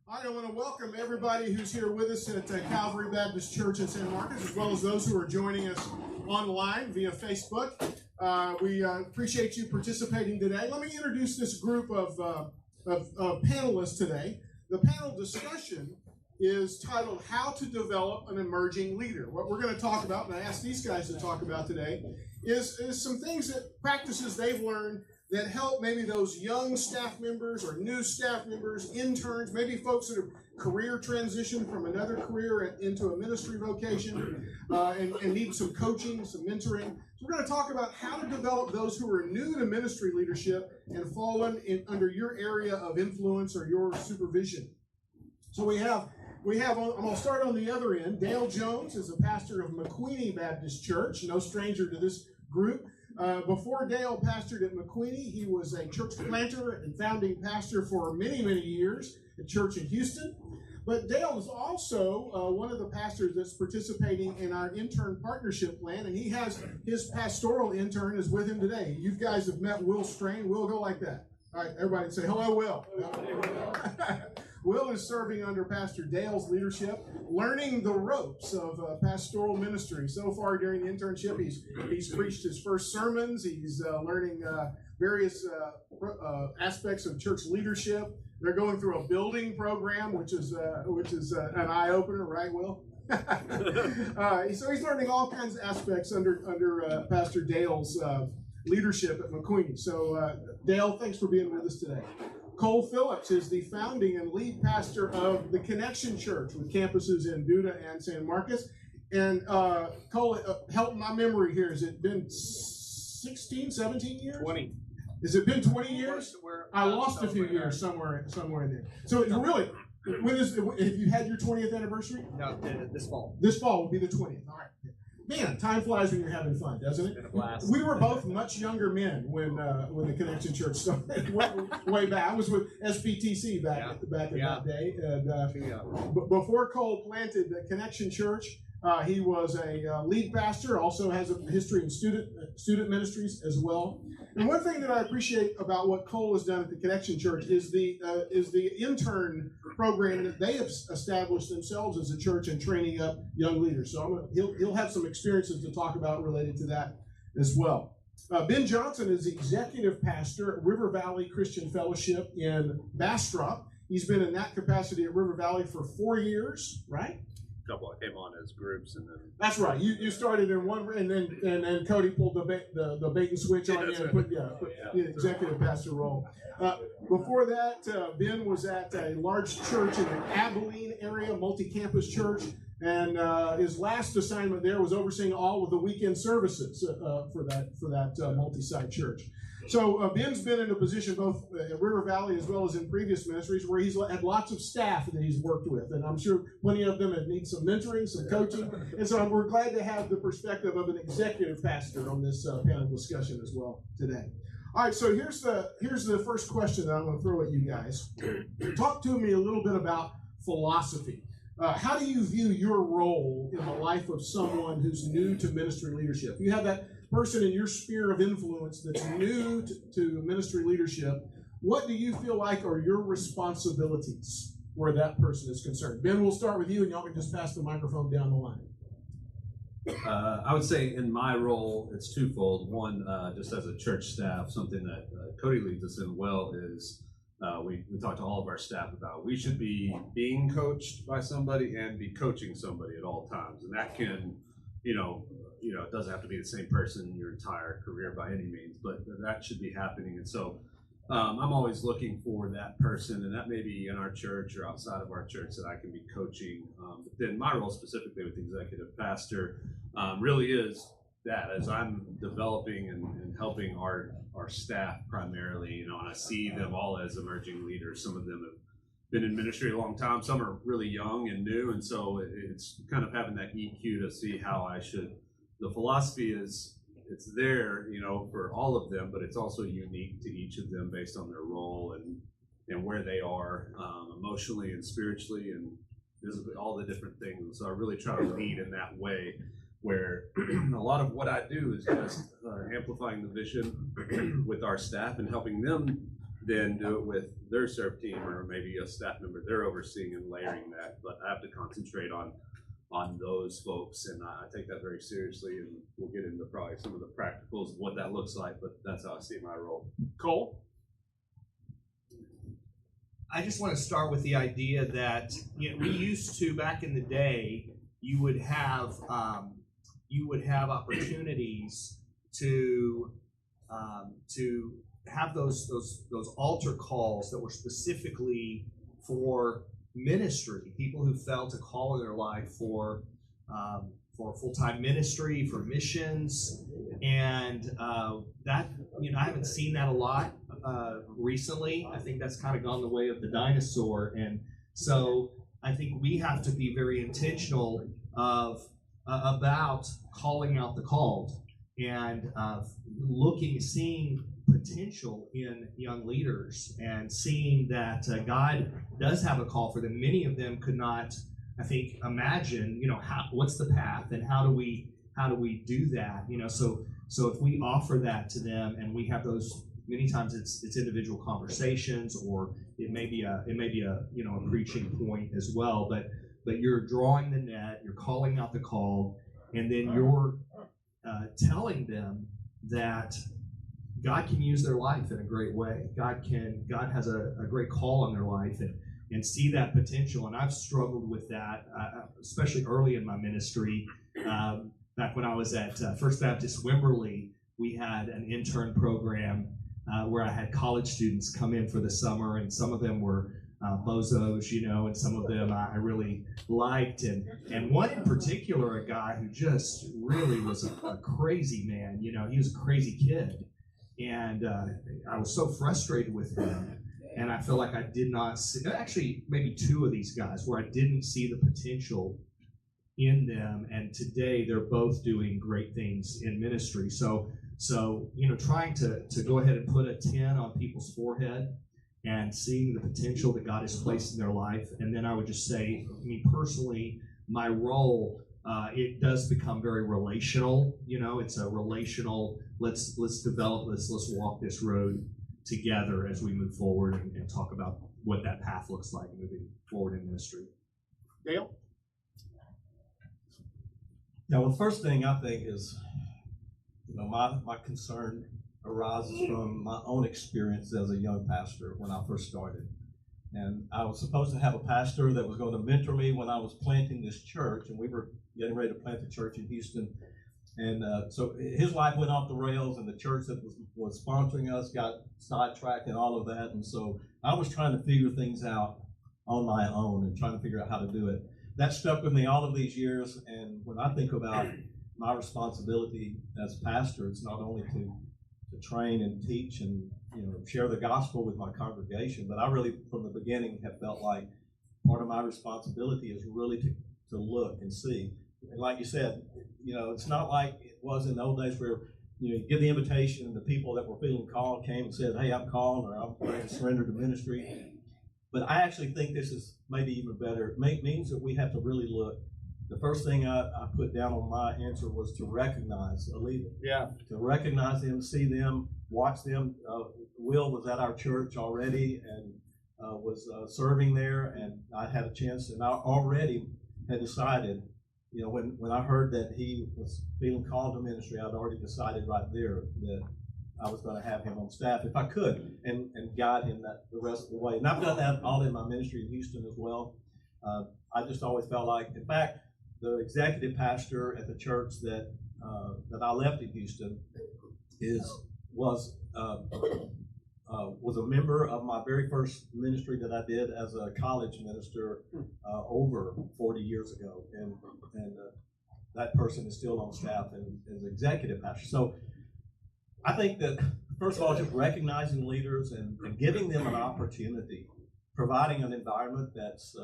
I want to welcome everybody who's here with us at Calvary Baptist Church in San Marcos, as well as those who are joining us online via Facebook. We appreciate you participating today. Let me introduce this group of panelists today. The panel discussion is titled How to Develop an Emerging Leader. What we're going to talk about, and I asked these guys to talk about today, is some things practices they've learned that help maybe those young staff members or new staff members, interns, maybe folks that have career transition from another career into a ministry vocation and need some coaching, some mentoring. So we're going to talk about how to develop those who are new to ministry leadership and fall under your area of influence or your supervision. So we have. I'm going to start on the other end. Dale Jones is a pastor of McQueeney Baptist Church, no stranger to this group. Before Dale pastored at McQueeney, he was a church planter and founding pastor for many, many years at church in Houston. But Dale is also one of the pastors that's participating in our intern partnership plan, and he has his pastoral intern is with him today. You guys have met Will Strain. Will, go like that. All right, everybody say hello, Will. Will is serving under Pastor Dale's leadership, learning the ropes of pastoral ministry. So far during the internship, he's preached his first sermons. He's learning various aspects of church leadership. They're going through a building program, which is an eye opener, right, Will? So he's learning all kinds of aspects under Pastor Dale's leadership at McQueeney. So Dale, thanks for being with us today. Cole Phillips is the founding and lead pastor of the Connection Church with campuses in Buda and San Marcos. And Cole, help my memory here. Has it been 16, 17 years? 20. Has it been 20 years? I lost a few years somewhere in there. So it's really, have you had your 20th anniversary? No, this fall. This fall will be the 20th. All right. Man, time flies when you're having fun, doesn't it? It's been a blast. We were both much younger men when the Connection Church started way back. I was with SPTC back in that day. And before Cole planted the Connection Church, he was a lead pastor, also has a history in student ministries as well. And one thing that I appreciate about what Cole has done at the Connection Church is the intern program that they have established themselves as a church and training up young leaders. So he'll have some experiences to talk about related to that as well. Ben Johnson is the executive pastor at River Valley Christian Fellowship in Bastrop. He's been in that capacity at River Valley for 4 years, right? Couple I came on as groups and then that's right. You started in one, and then Cody pulled the bait and switch on you and put the executive pastor role. Before that, Ben was at a large church in the Abilene area, multi-campus church, and his last assignment there was overseeing all of the weekend services for that multi-site church. So Ben's been in a position both at River Valley as well as in previous ministries where he's had lots of staff that he's worked with, and I'm sure plenty of them have need some mentoring, some coaching, and so we're glad to have the perspective of an executive pastor on this panel discussion as well today. All right, so here's the first question that I'm going to throw at you guys. Talk to me a little bit about philosophy. How do you view your role in the life of someone who's new to ministry leadership? You have that person in your sphere of influence that's new to ministry leadership. What do you feel like are your responsibilities where that person is concerned? Ben, we'll start with you, and y'all can just pass the microphone down the line. I would say in my role, it's twofold. One, just as a church staff, something that Cody leads us in well is we talk to all of our staff about we should be being coached by somebody and be coaching somebody at all times. And that can, it doesn't have to be the same person your entire career by any means, but that should be happening. And so I'm always looking for that person, and that may be in our church or outside of our church that I can be coaching. But then my role specifically with the executive pastor really is that as I'm developing and helping our staff primarily, and I see them all as emerging leaders. Some of them have been in ministry a long time. Some are really young and new, and so it's kind of having that EQ to see how I should. The philosophy is it's there, for all of them, but it's also unique to each of them based on their role and where they are emotionally and spiritually and physically, all the different things. So I really try to lead in that way where a lot of what I do is just amplifying the vision with our staff and helping them then do it with their serve team or maybe a staff member they're overseeing and layering that. But I have to concentrate on those folks, and I take that very seriously, and we'll get into probably some of the practicals of what that looks like, but that's how I see my role. Cole? I just want to start with the idea that we used to, back in the day, you would have opportunities to have those altar calls that were specifically for ministry, people who felt a call in their life for full-time ministry, for missions, and that I haven't seen that a lot recently. I think that's kind of gone the way of the dinosaur, and so I think we have to be very intentional about calling out the called and seeing potential in young leaders and seeing that God does have a call for them. Many of them could not, I think, imagine, what's the path and how do we do that? So if we offer that to them and we have those, many times it's individual conversations, or it may be a preaching point as well, but you're drawing the net, you're calling out the call, and then you're telling them that God can use their life in a great way. God has a great call on their life, and see that potential. And I've struggled with that, especially early in my ministry. Back when I was at First Baptist Wimberley, we had an intern program where I had college students come in for the summer, and some of them were bozos, and some of them I really liked. And one in particular, a guy who just really was a crazy man. He was a crazy kid. And I was so frustrated with him, and I feel like I did not see, actually maybe two of these guys where I didn't see the potential in them, and today they're both doing great things in ministry. So trying to go ahead and put a 10 on people's forehead and seeing the potential that God has placed in their life. And then I would just say, personally, my role, it does become very relational. It's a relational, let's develop this, let's walk this road together as we move forward and talk about what that path looks like moving forward in ministry. Dale? Yeah, well, the first thing I think is, my concern arises from my own experience as a young pastor when I first started. And I was supposed to have a pastor that was going to mentor me when I was planting this church, and we were getting ready to plant the church in Houston. And so his life went off the rails, and the church that was sponsoring us got sidetracked and all of that. And so I was trying to figure things out on my own and trying to figure out how to do it. That stuck with me all of these years. And when I think about my responsibility as pastor, it's not only to train and teach and share the gospel with my congregation, but I really, from the beginning, have felt like part of my responsibility is really to look and see. And like you said, it's not like it was in the old days where you give the invitation and the people that were feeling called came and said, "Hey, I'm called," or "I'm ready to surrender to ministry." But I actually think this is maybe even better. It means that we have to really look. The first thing I put down on my answer was to recognize a leader. Yeah. To recognize them, see them, watch them. Will was at our church already and was serving there, and I had a chance, and I already had decided, when I heard that he was feeling called to ministry, I'd already decided right there that I was going to have him on staff if I could and guide him the rest of the way. And I've done that all in my ministry in Houston as well. I just always felt like, in fact, the executive pastor at the church that I left in Houston was a member of my very first ministry that I did as a college minister over 40 years ago, and that person is still on staff and is executive pastor. So I think that, first of all, just recognizing leaders and giving them an opportunity, providing an environment that's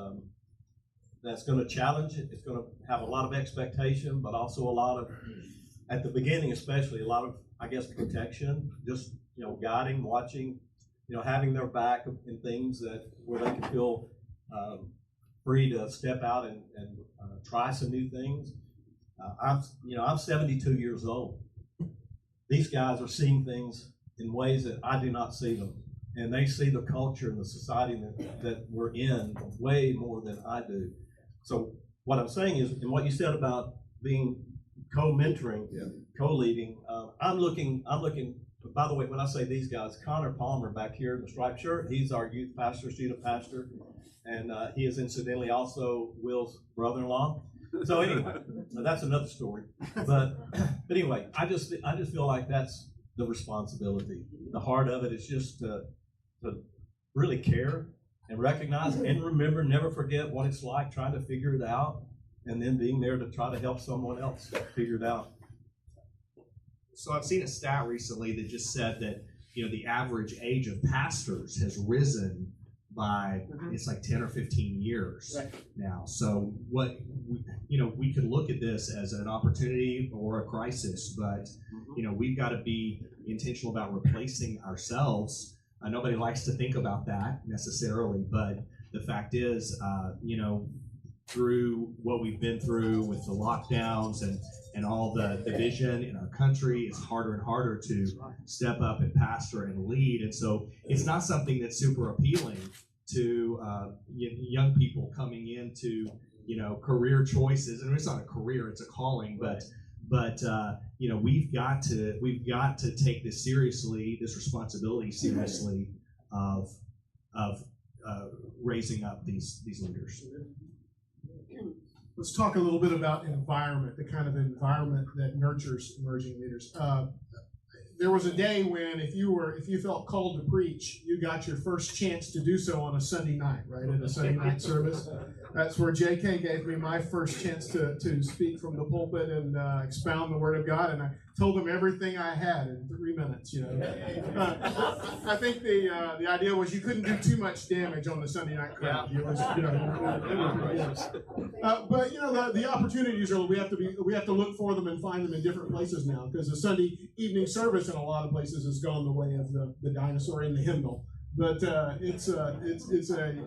going to challenge it. It's going to have a lot of expectation, but also a lot of, at the beginning especially, a lot of, I guess, protection, just, guiding, watching, having their back in things where they can feel free to step out and try some new things. I'm 72 years old. These guys are seeing things in ways that I do not see them. and they see the culture and the society that we're in way more than I do. So what I'm saying is, and what you said about being co-mentoring, co-leading, I'm looking. By the way, when I say these guys, Connor Palmer back here in the striped shirt, he's our youth pastor, student pastor, and he is incidentally also Will's brother-in-law. So anyway, that's another story. But anyway, I just feel like that's the responsibility. The heart of it is just to really care and recognize and remember, never forget what it's like trying to figure it out, and then being there to try to help someone else figure it out. So I've seen a stat recently that just said that, the average age of pastors has risen by, it's like 10 or 15 years now. So we could look at this as an opportunity or a crisis, but, we've got to be intentional about replacing ourselves. Nobody likes to think about that necessarily, but the fact is, through what we've been through with the lockdowns and all the division in our country, it's harder and harder to step up and pastor and lead. And so it's not something that's super appealing to young people coming into, career choices. And it's not a career, it's a calling, but we've got to take this seriously, this responsibility seriously of raising up these leaders. Let's talk a little bit about environment, the kind of environment that nurtures emerging leaders. There was a day when if you felt called to preach, you got your first chance to do so on a Sunday night, right? At a Sunday night service. That's where J.K. gave me my first chance to speak from the pulpit and expound the Word of God, and I told him everything I had in 3 minutes. I think the idea was you couldn't do too much damage on the Sunday night crowd. It was, but the opportunities are we have to look for them and find them in different places now, because the Sunday evening service in a lot of places has gone the way of the dinosaur and the hymnal. But it's an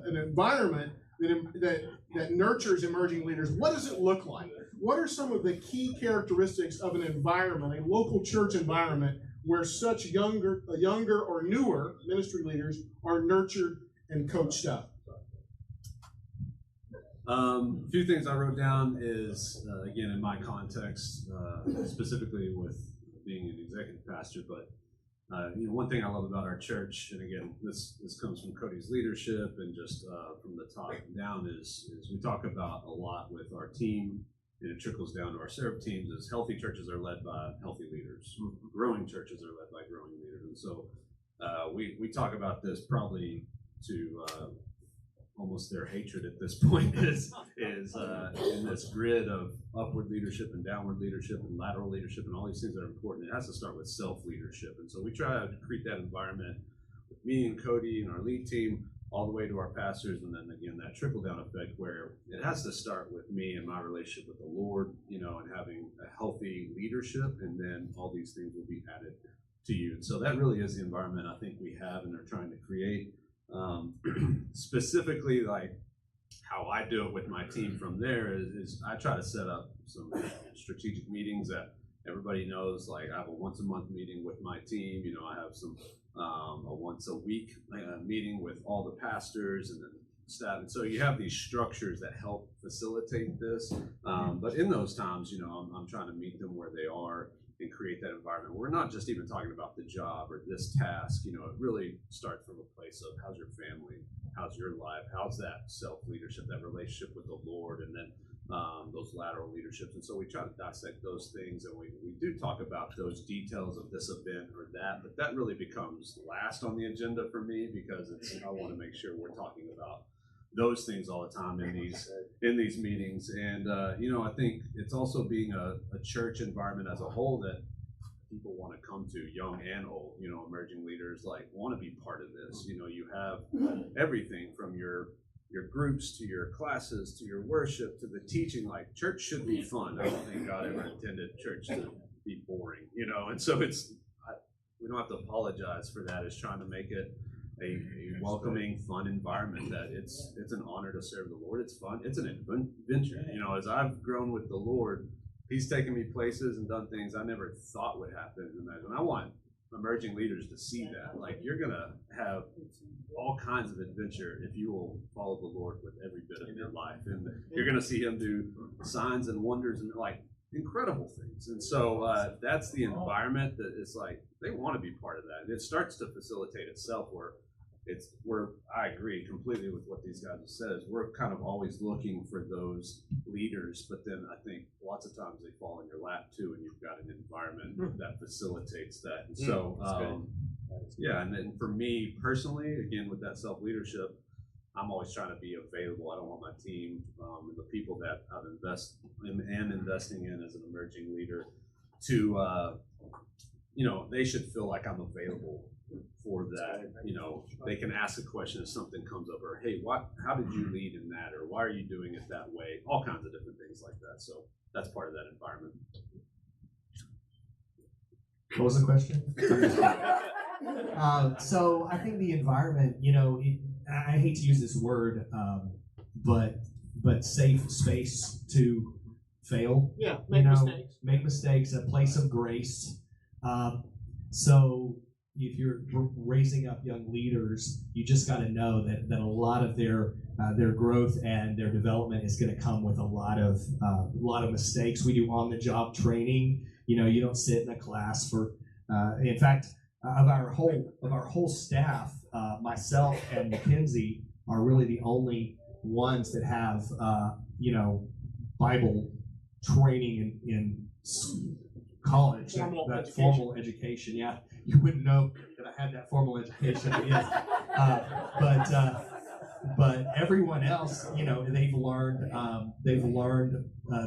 environment that nurtures emerging leaders. What does it look like? What are some of the key characteristics of an environment, a local church environment, where such younger or newer ministry leaders are nurtured and coached up? A few things I wrote down is, again, in my context, specifically with being an executive pastor, but one thing I love about our church, and again, this comes from Cody's leadership and just from the top down, is we talk about a lot with our team, and it trickles down to our serve teams, is healthy churches are led by healthy leaders. Growing churches are led by growing leaders. And so we talk about this probably to almost their hatred at this point is in this grid of upward leadership and downward leadership and lateral leadership and all these things that are important. It has to start with self-leadership. And so we try to create that environment with me and Cody and our lead team all the way to our pastors, and then again that trickle-down effect where it has to start with me and my relationship with the Lord, and having a healthy leadership, and then all these things will be added to you. And so that really is the environment I think we have and are trying to create. Specifically, like how I do it with my team from there is I try to set up some strategic meetings that everybody knows. Like I have a once a month meeting with my team. I have some a once a week meeting with all the pastors and the staff. And so you have these structures that help facilitate this. But in those times, I'm trying to meet them where they are and create that environment. We're not just even talking about the job or this task. It really starts from a place of how's your family, how's your life, how's that self-leadership, that relationship with the Lord, and then those lateral leaderships. And so we try to dissect those things, and we do talk about those details of this event or that, but that really becomes last on the agenda for me, because I want to make sure we're talking about those things all the time in these meetings. And I think it's also being a church environment as a whole that people want to come to, young and old. Emerging leaders want to be part of this. You have everything from your groups to your classes to your worship to the teaching. Like, church should be fun. I don't think God ever intended church to be boring. And so we don't have to apologize for that. It's trying to make it a welcoming, fun environment that it's an honor to serve the Lord. It's fun. It's an adventure. As I've grown with the Lord, He's taken me places and done things I never thought would happen. Imagine. I want emerging leaders to see that. Like, you're gonna have all kinds of adventure if you will follow the Lord with every bit of your life, and you're gonna see Him do signs and wonders and like incredible things. And so that's the environment that is like they want to be part of that. And it starts to facilitate itself where I agree completely with what these guys have said. Is we're kind of always looking for those leaders, but then I think lots of times they fall in your lap too, and you've got an environment that facilitates that. And so, yeah, and then for me personally, again with that self-leadership, I'm always trying to be available. I don't want my team and the people that I've investing in as an emerging leader to, they should feel like I'm available for that. They can ask a question if something comes up, or hey, how did you lead in that, or why are you doing it that way? All kinds of different things like that. So that's part of that environment. What was the question? So I think the environment, I hate to use this word, but safe space to fail. Yeah, mistakes. Make mistakes, a place of grace. So if you're raising up young leaders, you just got to know that a lot of their growth and their development is going to come with a lot of mistakes. We do on-the-job training. You don't sit in a class for. In fact, of our whole staff, myself and Mackenzie are really the only ones that have Bible training in college, formal education. Yeah, you wouldn't know that I had that formal education. Yes, but everyone else, they've learned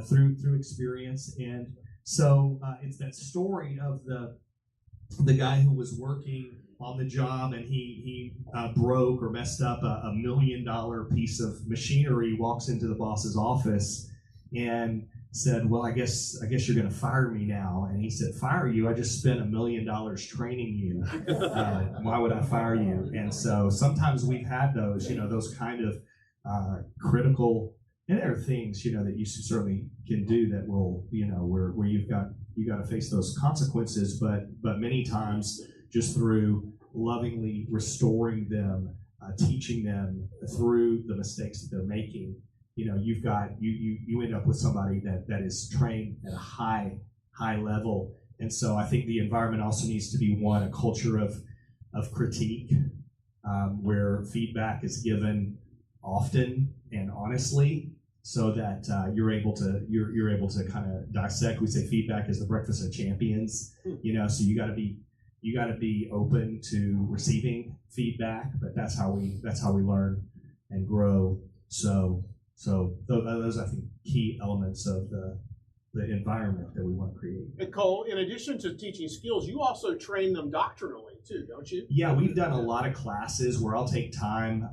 through experience, and so it's that story of the guy who was working on the job and he broke or messed up a $1 million piece of machinery, walks into the boss's office and said, well, I guess you're going to fire me now. And he said, fire you? I just spent $1 million training you. Why would I fire you? And so sometimes we've had those kind of critical, and there are things, that you certainly can do that will, where you got to face those consequences, but many times just through lovingly restoring them, teaching them through the mistakes that they're making, you end up with somebody that is trained at a high level. And so I think the environment also needs to be a culture of critique, where feedback is given often and honestly, so that you're able to kind of dissect. We say feedback is the breakfast of champions. So you got to be open to receiving feedback, but that's how we learn and grow. So those I think key elements of the environment that we want to create. And Cole, in addition to teaching skills, you also train them doctrinally too, don't you? Yeah, we've done a lot of classes where I'll take time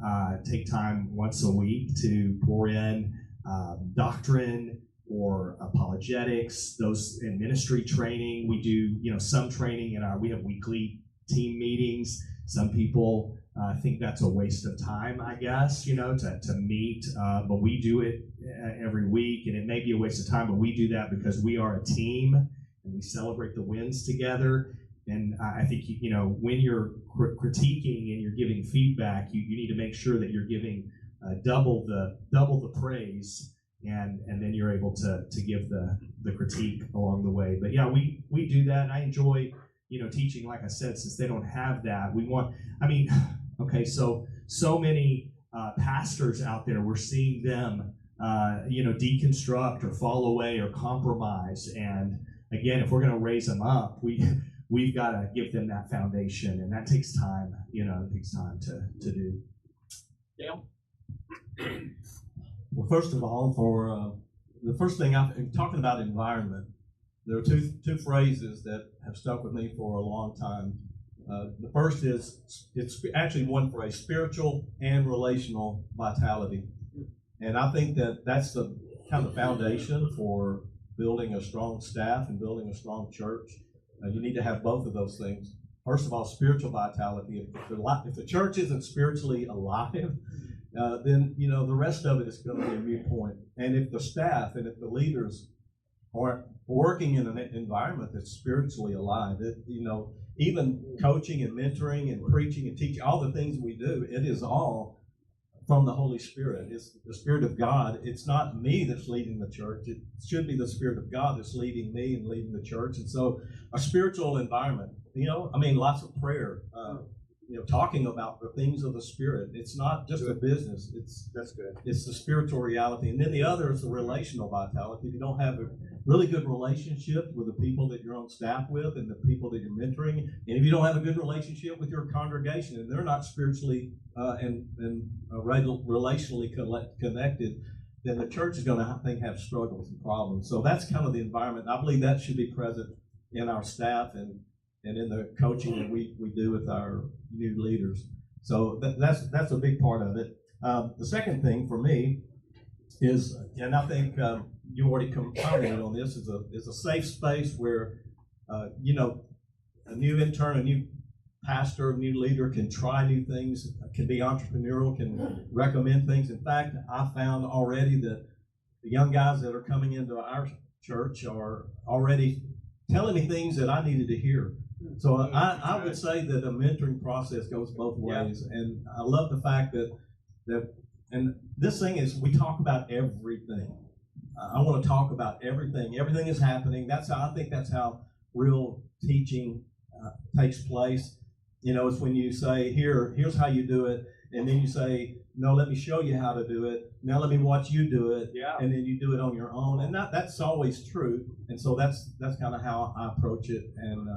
once a week to pour in doctrine or apologetics, those in ministry training. We do, some training we have weekly team meetings. Some people think that's a waste of time, I guess, to meet, but we do it every week, and it may be a waste of time, but we do that because we are a team and we celebrate the wins together. And I think, when you're critiquing and you're giving feedback, you need to make sure that you're giving double the praise, and then you're able to give the critique along the way. But yeah, we do that, and I enjoy teaching. Like I said, since they don't have that, so many pastors out there, we're seeing them deconstruct or fall away or compromise. And again, if we're going to raise them up, we've got to give them that foundation, and that takes time. It takes time to do. Yeah. Well, first of all, for the first thing, I'm talking about environment. There are two phrases that have stuck with me for a long time. The first is, it's actually one phrase: spiritual and relational vitality. And I think that's the kind of foundation for building a strong staff and building a strong church. You need to have both of those things. First of all, spiritual vitality. If the church isn't spiritually alive, then the rest of it is going to be a moot point. And if the staff and if the leaders aren't working in an environment that's spiritually alive, even coaching and mentoring and preaching and teaching, all the things we do, it is all from the Holy Spirit. It's the Spirit of God. It's not me that's leading the church. It should be the Spirit of God that's leading me and leading the church. And so a spiritual environment, lots of prayer, talking about the things of the Spirit. It's not just a business. That's good. It's the spiritual reality. And then the other is the relational vitality. If you don't have a really good relationship with the people that you're on staff with and the people that you're mentoring, and if you don't have a good relationship with your congregation and they're not spiritually relationally connected, then the church is going to, I think, have struggles and problems. So that's kind of the environment. I believe that should be present in our staff and in the coaching that we do with our new leaders. So that's a big part of it. The second thing for me is, and I think you already commented on this, is a safe space where a new intern, a new pastor, a new leader can try new things, can be entrepreneurial, can recommend things. In fact, I found already that the young guys that are coming into our church are already telling me things that I needed to hear. So I would say that a mentoring process goes both ways, and I love the fact that and this thing is, we talk about everything. I want to talk about everything. Everything is happening. I think that's how real teaching takes place. It's when you say, here's how you do it, and then you say, no, let me show you how to do it. Now let me watch you do it, and then you do it on your own. And that's always true. And so that's kind of how I approach it. And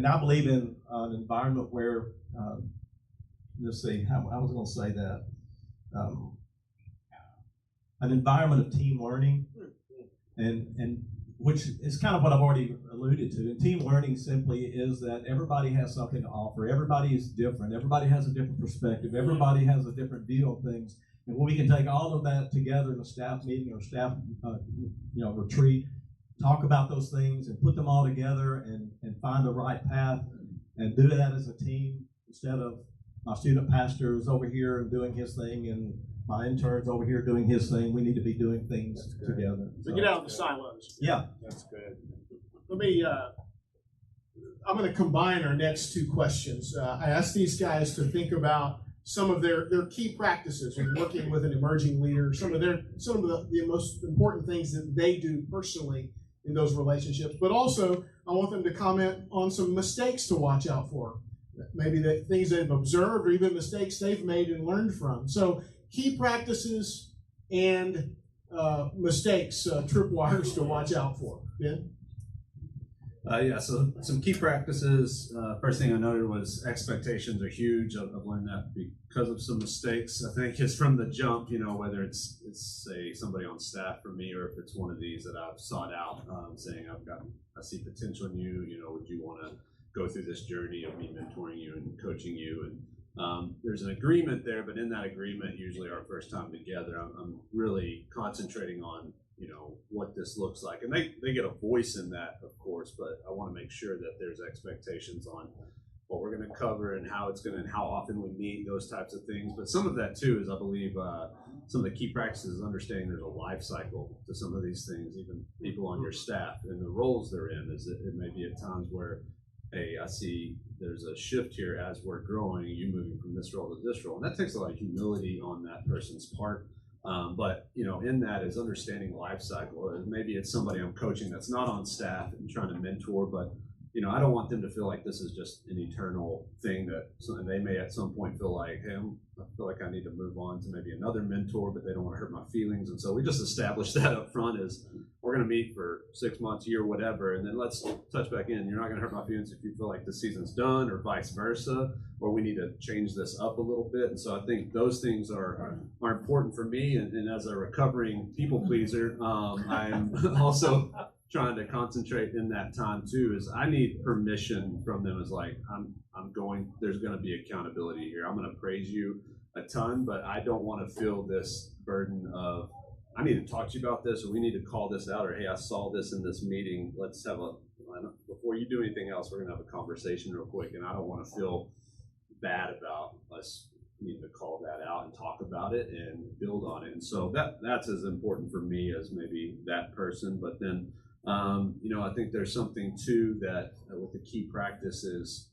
I believe in an environment where, let's see, how I was going to say that, an environment of team learning, and which is kind of what I've already alluded to. And team learning simply is that everybody has something to offer. Everybody is different. Everybody has a different perspective. Everybody has a different view of things. And when we can take all of that together in a staff meeting or staff retreat, talk about those things and put them all together and find the right path and do that as a team, instead of my student pastors over here and doing his thing and my intern's over here doing his thing. We need to be doing things together. So get out of the silos. Yeah. That's good. Let me, I'm going to combine our next two questions. I asked these guys to think about some of their key practices in working with an emerging leader, some of the most important things that they do personally in those relationships, but also I want them to comment on some mistakes to watch out for. Maybe the things they've observed or even mistakes they've made and learned from. So key practices and mistakes, tripwires to watch out for. Ben? So some key practices. First thing I noted was expectations are huge. I've learned that because of some mistakes. I think it's from the jump, whether it's say somebody on staff for me, or if it's one of these that I've sought out, saying I see potential in you, would you want to go through this journey of me mentoring you and coaching you? And there's an agreement there, but in that agreement, usually our first time together, I'm really concentrating on what this looks like, and they get a voice in that, of course, but I want to make sure that there's expectations on what we're going to cover and how how often we meet, those types of things. But some of that too is, I believe, some of the key practices is understanding there's a life cycle to some of these things. Even people on your staff and the roles they're in, is that it may be at times where, hey, I see there's a shift here as we're growing, you moving from this role to this role, and that takes a lot of humility on that person's part. But in that is understanding life cycle. Maybe it's somebody I'm coaching that's not on staff and trying to mentor, but I don't want them to feel like this is just an eternal thing, and they may at some point feel like, hey, I feel like I need to move on to maybe another mentor, but they don't want to hurt my feelings. And so we just established that up front is we're going to meet for 6 months, year, whatever, and then let's touch back in. You're not going to hurt my feelings if you feel like the season's done, or vice versa, or we need to change this up a little bit. And so I think those things are important for me. And as a recovering people pleaser, I'm also trying to concentrate in that time too, is I need permission from them. Is like, there's going to be accountability here. I'm going to praise you a ton, but I don't want to feel this burden of, I need to talk to you about this, or we need to call this out, or hey, I saw this in this meeting. Let's have before you do anything else, we're going to have a conversation real quick. And I don't want to feel bad about us needing to call that out and talk about it and build on it. And so that's as important for me as maybe that person. But then I think there's something too that with the key practice is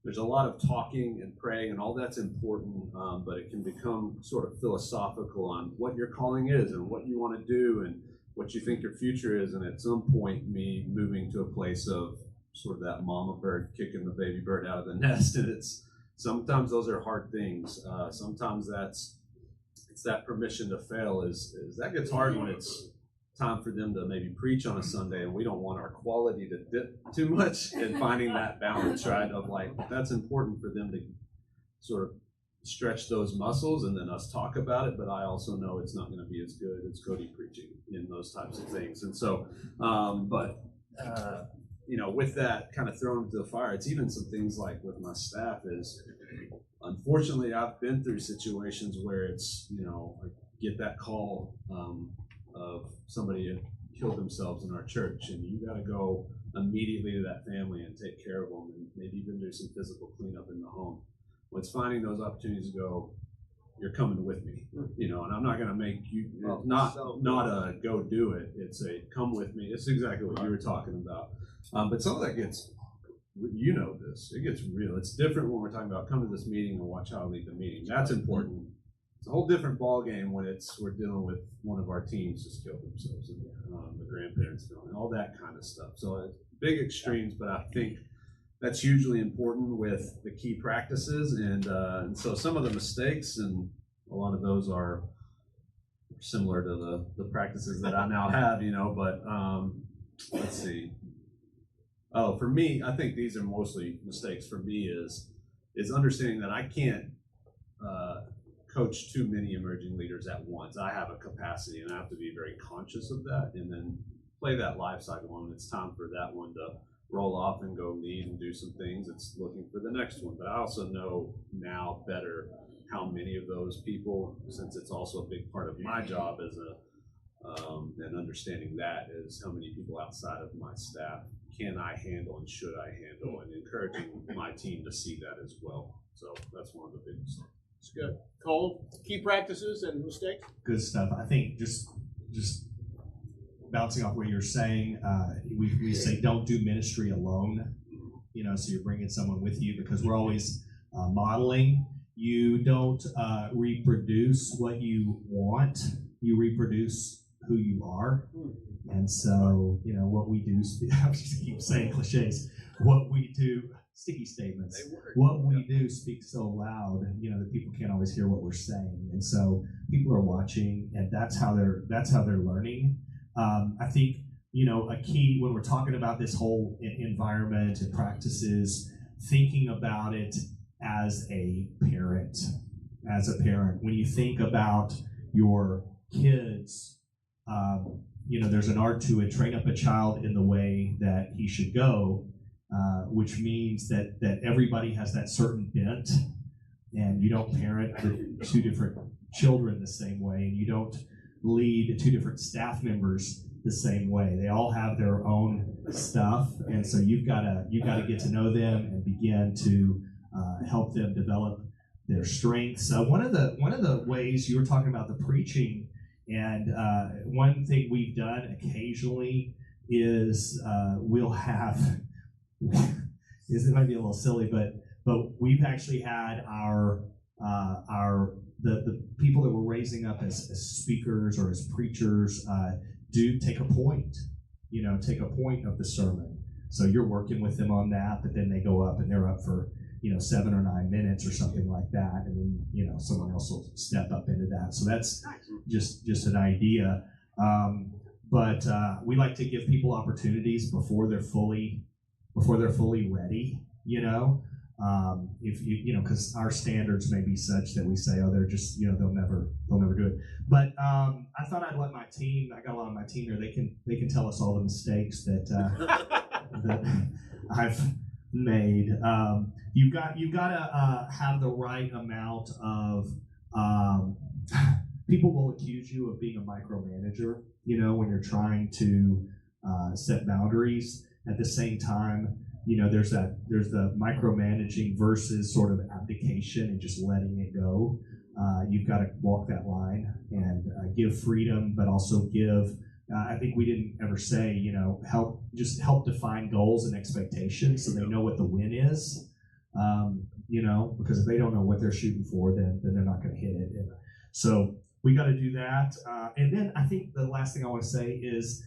there's a lot of talking and praying, and all that's important, but it can become sort of philosophical on what your calling is and what you want to do and what you think your future is. And at some point, me moving to a place of sort of that mama bird kicking the baby bird out of the nest, and it's sometimes those are hard things. Sometimes it's that permission to fail is that gets hard when it's time for them to maybe preach on a Sunday, and we don't want our quality to dip too much, and finding that balance, right, of like, that's important for them to sort of stretch those muscles and then us talk about it, but I also know it's not going to be as good as Cody preaching in those types of things. And so, with that kind of thrown into the fire, it's even some things like with my staff is, unfortunately, I've been through situations where it's, I get that call of somebody had killed themselves in our church, and you got to go immediately to that family and take care of them, and maybe even do some physical cleanup in the home. Well, it's finding those opportunities to go, you're coming with me, and I'm not going to make you, not a go do it. It's a come with me. It's exactly what you were talking about. But some of that gets, this, it gets real. It's different when we're talking about come to this meeting and watch how I lead the meeting. That's important. It's a whole different ball game when we're dealing with one of our teams just killed themselves, and the grandparents and all that kind of stuff. So it's big extremes, but I think that's hugely important with the key practices, and so some of the mistakes, and a lot of those are similar to the practices that I now have, but let's see. Oh, for me, I think these are mostly mistakes for me is understanding that I can't coach too many emerging leaders at once. I have a capacity, and I have to be very conscious of that, and then play that life cycle. When it's time for that one to roll off and go lead and do some things, it's looking for the next one. But I also know now better how many of those people, since it's also a big part of my job as and understanding that is how many people outside of my staff can I handle and should I handle, and encouraging my team to see that as well. So that's one of the big things. It's good. Cole, key practices and mistakes? Good stuff. I think just bouncing off what you're saying, we say don't do ministry alone, so you're bringing someone with you, because we're always modeling. You don't reproduce what you want, you reproduce who you are. And so, what we do, I just keep saying cliches, what we do, sticky statements, what we do speaks so loud, that people can't always hear what we're saying. And so people are watching, and that's how they're learning. I think, a key when we're talking about this whole environment and practices, thinking about it as a parent. When you think about your kids, there's an art to it. Train up a child in the way that he should go, which means that everybody has that certain bent, and you don't parent the two different children the same way, and you don't lead two different staff members the same way. They all have their own stuff, and so you've got to get to know them and begin to help them develop their strengths. One of the ways you were talking about the preaching, and one thing we've done occasionally is we'll have it might be a little silly, but we've actually had the people that we're raising up as speakers or as preachers do take a point of the sermon. So you're working with them on that, but then they go up and they're up for 7 or 9 minutes or something like that, and then someone else will step up into that. So that's just an idea. But we like to give people opportunities before they're fully ready. If because our standards may be such that we say, oh, they're just they'll never do it. But I thought I'd let my team. I got a lot of my team here. They can tell us all the mistakes that that I've made. You've got to have the right amount of. People will accuse you of being a micromanager. When you're trying to set boundaries. At the same time, there's the micromanaging versus sort of abdication and just letting it go. You've got to walk that line and give freedom, but also give I think we didn't ever say, help define goals and expectations so they know what the win is. Because if they don't know what they're shooting for, then they're not going to hit it. And so we got to do that. And then I think the last thing I want to say is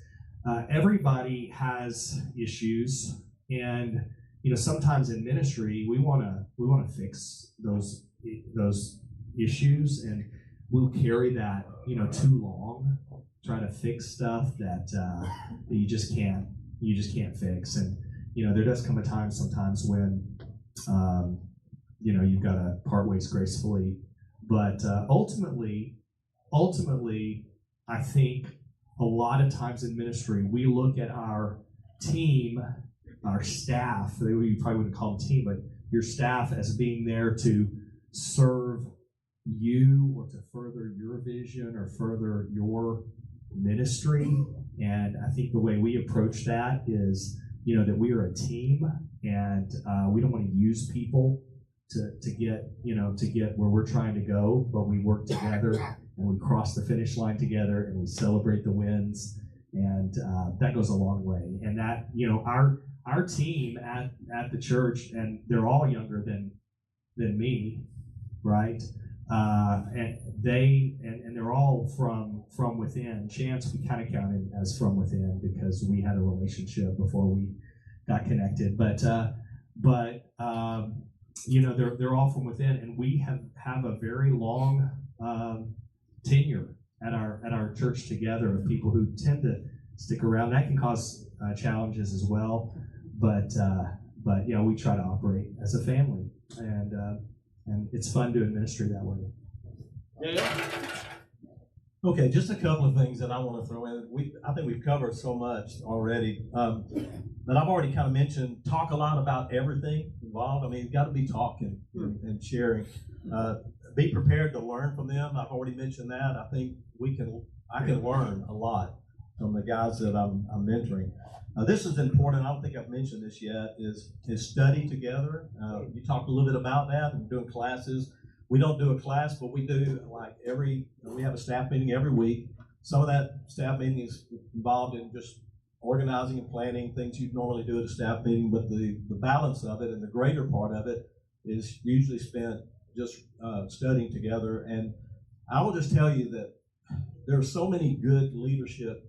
everybody has issues, and sometimes in ministry we want to fix those issues, and we'll carry that too long, trying to fix stuff that you just can't fix. And there does come a time sometimes when you've got to part ways gracefully, but ultimately I think a lot of times in ministry we look at our team, our staff, you probably wouldn't call them team, but your staff, as being there to serve you or to further your vision or further your ministry. And I think the way we approach that is, that we are a team, and we don't want to use people to get where we're trying to go, but we work together and we cross the finish line together and we celebrate the wins, and that goes a long way. And that, our team at the church, and they're all younger than me, right? And they're all from within. Chance we kind of counted as from within because we had a relationship before we got connected. But they're all from within, and we have a very long tenure at our church together of people who tend to stick around. That can cause challenges as well, but we try to operate as a family, and it's fun doing ministry that way. Okay, just a couple of things that I want to throw in. I think we've covered so much already, but I've already kind of mentioned talk a lot about everything involved. I mean, you've got to be talking and sharing. Be prepared to learn from them. I've already mentioned that. I think I can learn a lot from the guys that I'm mentoring. This is important. I don't think I've mentioned this yet. Is study together. You talked a little bit about that. We're doing classes. We don't do a class, but we do we have a staff meeting every week. Some of that staff meeting is involved in just organizing and planning things you'd normally do at a staff meeting, but the balance of it and the greater part of it is usually spent just studying together. And I will just tell you that there are so many good leadership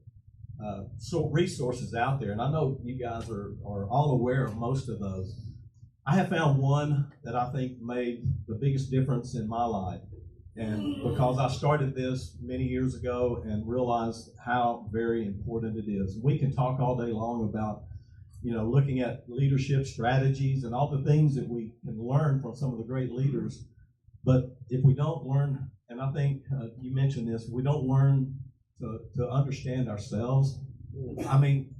resources out there, and I know you guys are all aware of most of those. I have found one that I think made the biggest difference in my life, and because I started this many years ago and realized how very important it is. We can talk all day long about looking at leadership strategies and all the things that we can learn from some of the great leaders, but if we don't learn, and I think you mentioned this, we don't learn to understand ourselves. I mean,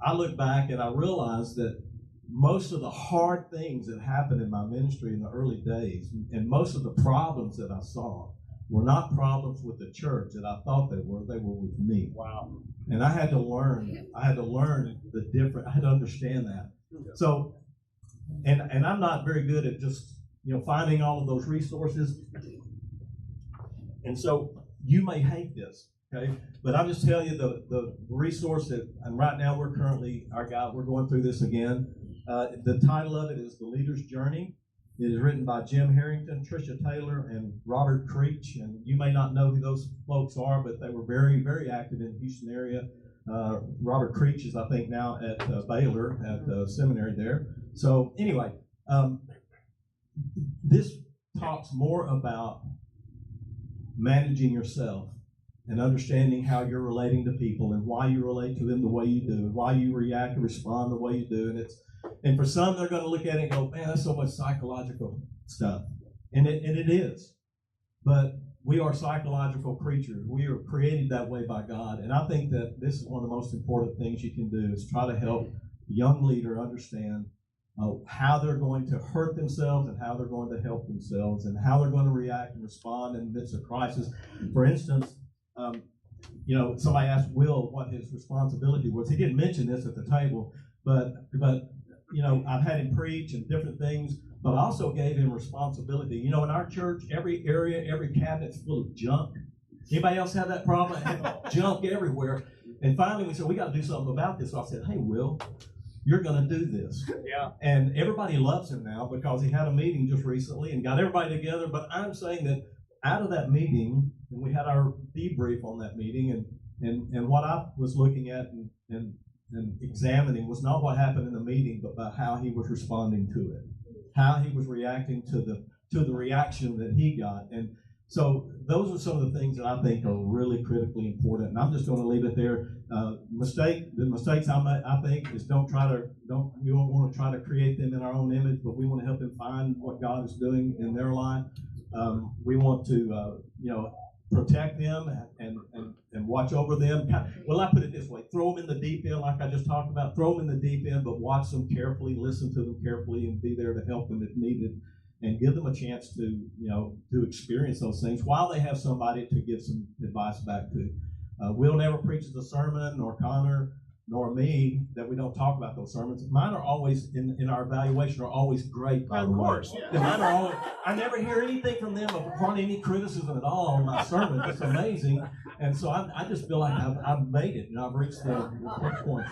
I look back and I realize that most of the hard things that happened in my ministry in the early days, and most of the problems that I saw, were not problems with the church that I thought they were with me. Wow. And I had to learn the different, I had to understand that. So, and I'm not very good at just, finding all of those resources. And so you may hate this, okay? But I'll just tell you the resource and right now we're going through this again. The title of it is The Leader's Journey. It is written by Jim Harrington, Tricia Taylor, and Robert Creech. And you may not know who those folks are, but they were very, very active in the Houston area. Robert Creech is, I think, now at Baylor, at the seminary there. So anyway, this talks more about managing yourself and understanding how you're relating to people and why you relate to them the way you do, and why you react and respond the way you do. And for some, they're going to look at it and go, man, that's so much psychological stuff. And it is. But we are psychological creatures. We are created that way by God. And I think that this is one of the most important things you can do is try to help a young leader understand how they're going to hurt themselves and how they're going to help themselves and how they're going to react and respond in the midst of crisis. For instance, somebody asked Will what his responsibility was. He didn't mention this at the table, but I've had him preach and different things, but I also gave him responsibility. In our church, every area, every cabinet's full of junk. Anybody else have that problem? Junk everywhere. And finally, we said, we got to do something about this. So I said, hey, Will, you're going to do this. Yeah. And everybody loves him now because he had a meeting just recently and got everybody together. But I'm saying that out of that meeting, and we had our debrief on that meeting, and what I was looking at and examining was not what happened in the meeting, but about how he was responding to it, how he was reacting to the reaction that he got. And so those are some of the things that I think are really critically important. And I'm just going to leave it there. The mistakes I think is we don't want to try to create them in our own image, but we want to help them find what God is doing in their life. We want to, protect them and watch over them. Well, I put it this way: throw them in the deep end, like I just talked about. Throw them in the deep end, but watch them carefully, listen to them carefully, and be there to help them if needed, and give them a chance to experience those things while they have somebody to give some advice back to. Will never preaches a sermon, nor Connor, nor me, that we don't talk about those sermons. Mine are always, in our evaluation, are always great, by the way. Of course, yeah. Mine are always, I never hear anything from them upon any criticism at all on my sermon. It's amazing. And so I just feel like I've made it, and I've reached the point.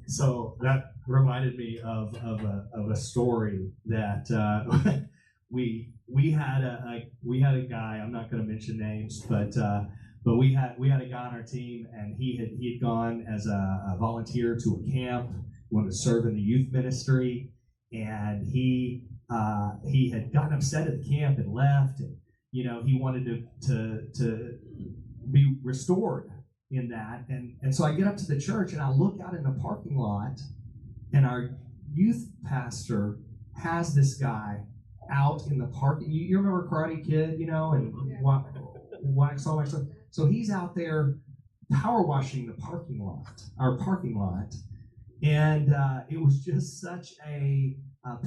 So that reminded me of a story that we had a guy. I'm not going to mention names, but we had a guy on our team, and he had gone as a volunteer to a camp. He wanted to serve in the youth ministry, and he had gotten upset at the camp and left, and he wanted to be restored in that, and so I get up to the church and I look out in the parking lot, and our youth pastor has this guy out in the park. You remember Karate Kid, and wax all that stuff. So he's out there power washing the parking lot, and it was just such a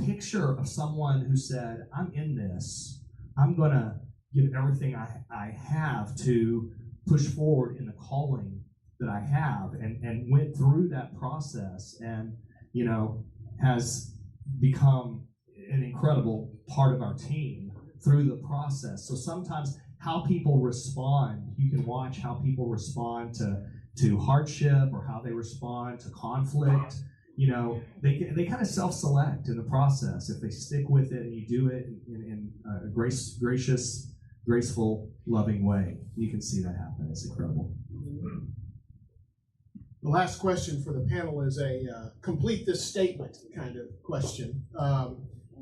picture of someone who said, "I'm in this. I'm gonna give everything I have to push forward in the calling that I have," and went through that process, and has become an incredible part of our team through the process. So sometimes how people respond, you can watch how people respond to hardship, or how they respond to conflict. They kind of self-select in the process if they stick with it and you do it in a gracious, graceful, loving way. You can see that happen. It's incredible. The last question for the panel is a complete this statement kind of question.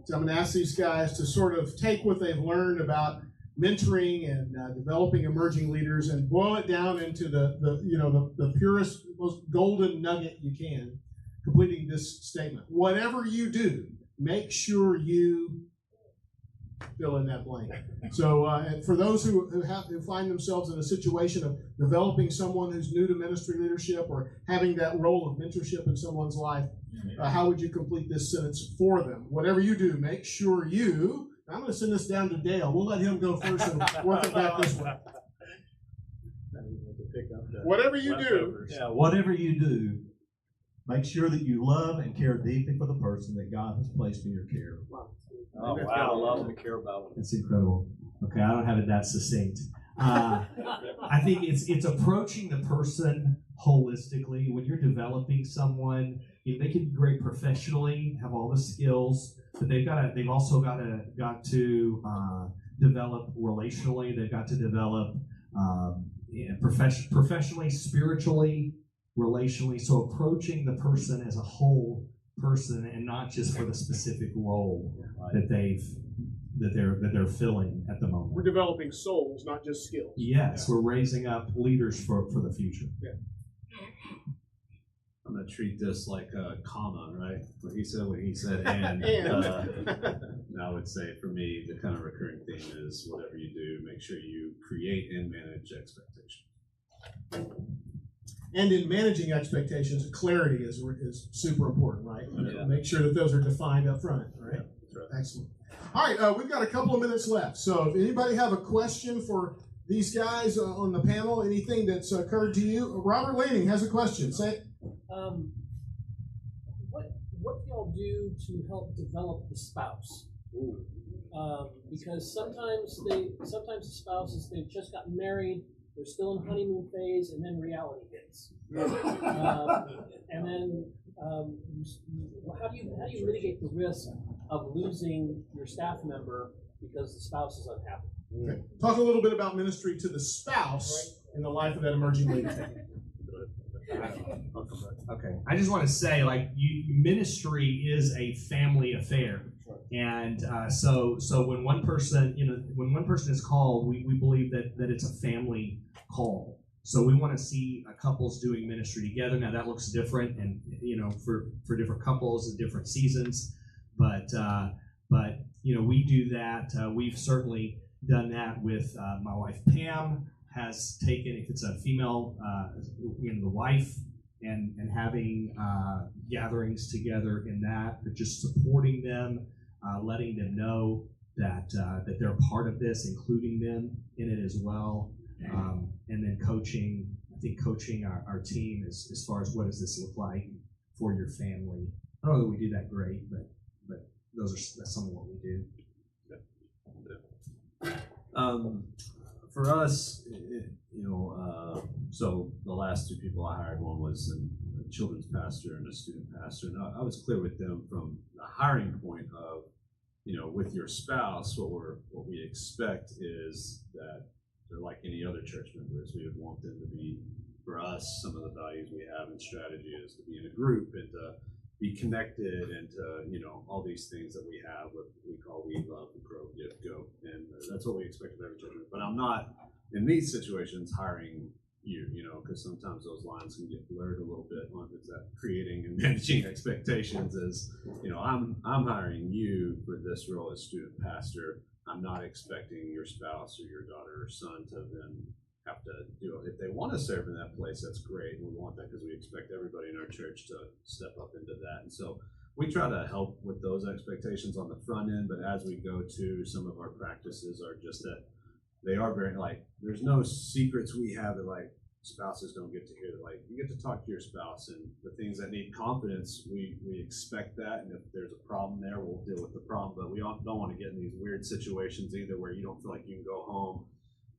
So I'm going to ask these guys to sort of take what they've learned about mentoring and developing emerging leaders and boil it down into the purest, most golden nugget you can, completing this statement. Whatever you do, make sure you fill in that blank. So and for those who find themselves in a situation of developing someone who's new to ministry leadership or having that role of mentorship in someone's life, how would you complete this sentence for them? Whatever you do, make sure you... I'm going to send this down to Dale. We'll let him go first and work it back this way. Whatever you do. Yeah, whatever you do, make sure that you love and care deeply for the person that God has placed in your care. Oh, wow. I love to care about them. It's incredible. Okay, I don't have it that succinct. I think it's approaching the person holistically. When you're developing someone, they can be great professionally, have all the skills, but they've also got to develop relationally. They've got to develop professionally, spiritually, relationally. So approaching the person as a whole person, and not just for the specific role that they're filling at the moment. We're developing souls, not just skills. Yes, we're raising up leaders for the future. Yeah. I'm going to treat this like a comma, right? What he said, and. I would say for me, the kind of recurring theme is whatever you do, make sure you create and manage expectations. And in managing expectations, clarity is super important, right? Yeah. Make sure that those are defined up front, right? That's right. Excellent. All right, we've got a couple of minutes left. So if anybody have a question for these guys on the panel, anything that's occurred to you, Robert Lanning has a question. Say it. What do y'all do to help develop the spouse? Because sometimes the spouses, they've just gotten married, they're still in honeymoon phase, and then reality hits. And then how do you mitigate the risk of losing your staff member because the spouse is unhappy? Okay. Talk a little bit about ministry to the spouse in the life of that emerging leader. Okay, I just want to say, ministry is a family affair, and so when one person, is called, we believe that it's a family call. So we want to see couples doing ministry together. Now that looks different, and for different couples at different seasons, but we do that. We've certainly done that with my wife Pam. Has taken, if it's a female, the wife, and having gatherings together in that, but just supporting them, letting them know that they're part of this, including them in it as well, and then coaching. I think coaching our team as far as what does this look like for your family. I don't know that we do that great, but that's some of what we do. For us, so the last two people I hired, one was a children's pastor and a student pastor, and I was clear with them from the hiring point of, with your spouse, what we expect is that they're like any other church members. We would want them to be, for us, some of the values we have in strategy is to be in a group and to be connected and to, all these things that we have, what we call We Love, Grow, Give, Go. And that's what we expect of every church member. But I'm not, in these situations, hiring you, because sometimes those lines can get blurred a little bit on is that creating and managing expectations is, I'm hiring you for this role as student pastor. I'm not expecting your spouse or your daughter or son to then have to do it. If they want to serve in that place, that's great. We want that because we expect everybody in our church to step up into that. And so we try to help with those expectations on the front end, but as we go to some of our practices are just that they are very, there's no secrets we have that spouses don't get to hear. You get to talk to your spouse, and the things that need confidence, we expect that, and if there's a problem there, we'll deal with the problem. But we don't want to get in these weird situations either where you don't feel like you can go home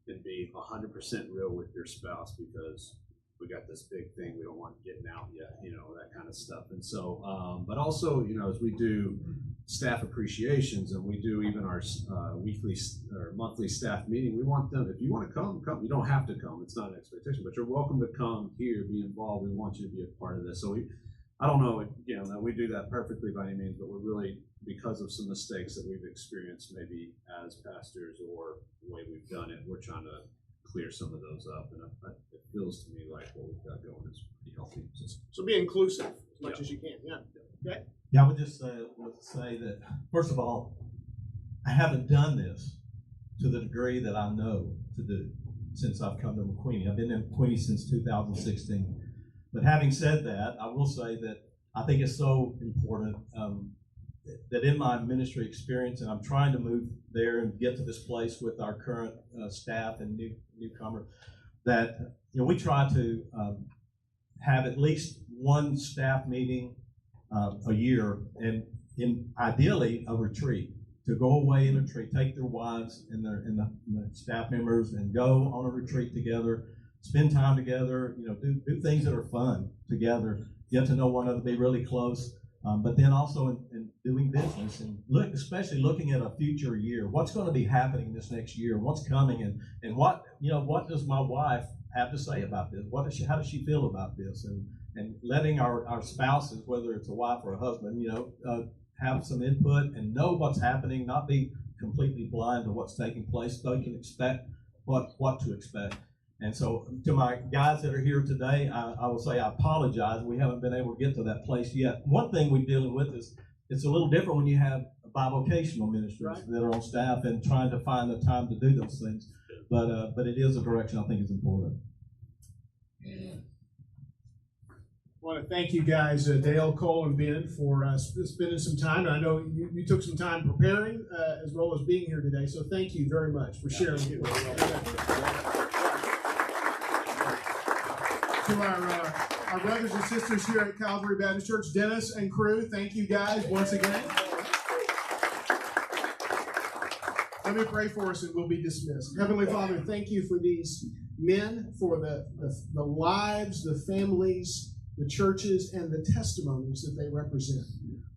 and be 100% real with your spouse because we got this big thing we don't want getting out yet, that kind of stuff. And so, but also, as we do staff appreciations and we do even our weekly or monthly staff meeting, we want them, if you want to come. You don't have to come. It's not an expectation, but you're welcome to come here, be involved. We want you to be a part of this. So I don't know, that we do that perfectly by any means, but we're really, because of some mistakes that we've experienced maybe as pastors or the way we've done it, we're trying to clear some of those up. And it feels to me like what we've got going is pretty healthy. So be inclusive as much as you can. Yeah. Okay. Yeah, I would just say that, first of all, I haven't done this to the degree that I know to do since I've come to McQueeney. I've been in McQueeney since 2016. But having said that, I will say that I think it's so important that in my ministry experience, and I'm trying to move there and get to this place with our current staff and newcomer, that we try to have at least one staff meeting a year, and ideally a retreat, to go away in a retreat, take their wives and the staff members and go on a retreat together, spend time together, do things that are fun together, get to know one another, be really close, but then also in doing business and especially looking at a future year, what's going to be happening this next year, what's coming, and what does my wife have to say about this? How does she feel about this? And letting our spouses, whether it's a wife or a husband, have some input and know what's happening, not be completely blind to what's taking place, so you can expect what to expect. And so to my guys that are here today, I will say I apologize. We haven't been able to get to that place yet. One thing we're dealing with is it's a little different when you have bivocational ministers that are on staff and trying to find the time to do those things. But it is a direction I think is important. I want to thank you guys, Dale, Cole, and Ben, for spending some time. And I know you took some time preparing as well as being here today. So thank you very much for sharing. To our brothers and sisters here at Calvary Baptist Church, Dennis and crew, thank you guys once again. Let me pray for us and we'll be dismissed. Heavenly Father, thank you for these men for the lives, the families, the churches, and the testimonies that they represent.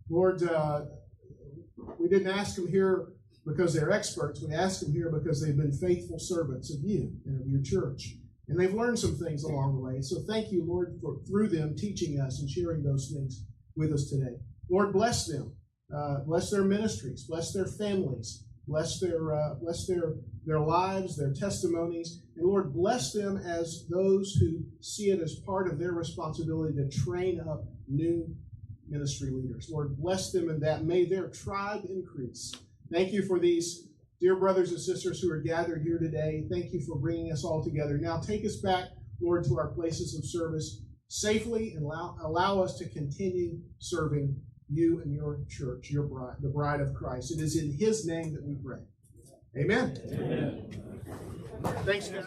Lord, we didn't ask them here because they're experts. We asked them here because they've been faithful servants of you and of your church. And they've learned some things along the way. So thank you, Lord, for through them teaching us and sharing those things with us today. Lord, bless them. Bless their ministries. Bless their families. Bless their lives, their testimonies. And Lord, bless them as those who see it as part of their responsibility to train up new ministry leaders. Lord, bless them in that. May their tribe increase. Thank you for these dear brothers and sisters who are gathered here today. Thank you for bringing us all together. Now take us back, Lord, to our places of service safely, and allow us to continue serving you and your church, your bride, the bride of Christ. It is in his name that we pray. Amen. Amen. Thanks, guys.